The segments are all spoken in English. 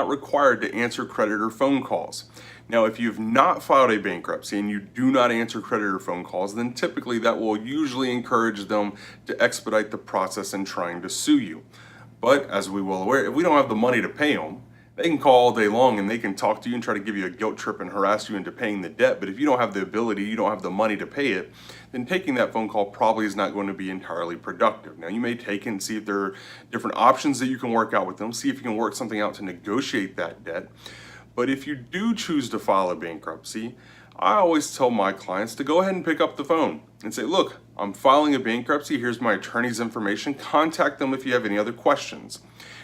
not required to answer creditor phone calls. Now, if you've not filed a bankruptcy and you do not answer creditor phone calls, then typically that will usually encourage them to expedite the process in trying to sue you. But as we well aware, if we don't have the money to pay them, they can call all day long and they can talk to you and try to give you a guilt trip and harass you into paying the debt. But if you don't have the ability, you don't have the money to pay it, then taking that phone call probably is not going to be entirely productive. Now, you may take it and see if there are different options that you can work out with them, see if you can work something out to negotiate that debt. But if you do choose to file a bankruptcy, I always tell my clients to go ahead and pick up the phone and say, look, I'm filing a bankruptcy. Here's my attorney's information. Contact them if you have any other questions.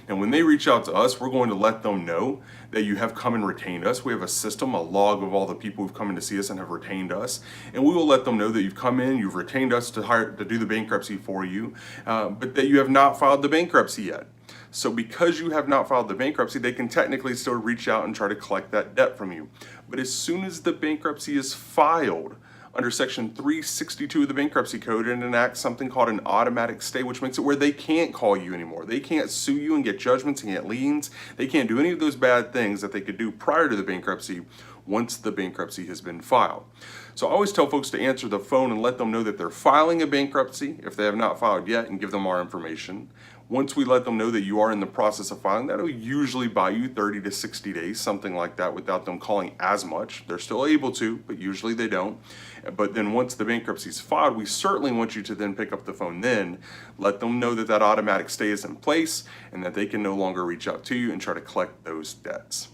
And when they reach out to us, we're going to let them know that you have come and retained us. We have a system, a log of all the people who've come in to see us and have retained us. And we will let them know that you've come in, you've retained us to do the bankruptcy for you, but that you have not filed the bankruptcy yet. So because you have not filed the bankruptcy, they can technically still reach out and try to collect that debt from you. But as soon as the bankruptcy is filed, under section 362 of the bankruptcy code, it enacts something called an automatic stay, which makes it where they can't call you anymore. They can't sue you and get judgments and get liens. They can't do any of those bad things that they could do prior to the bankruptcy once the bankruptcy has been filed. So I always tell folks to answer the phone and let them know that they're filing a bankruptcy if they have not filed yet, and give them our information. Once we let them know that you are in the process of filing, that'll usually buy you 30 to 60 days, something like that, without them calling as much. They're still able to, but usually they don't. But then once the bankruptcy is filed, we certainly want you to then pick up the phone then, let them know that that automatic stay is in place and that they can no longer reach out to you and try to collect those debts.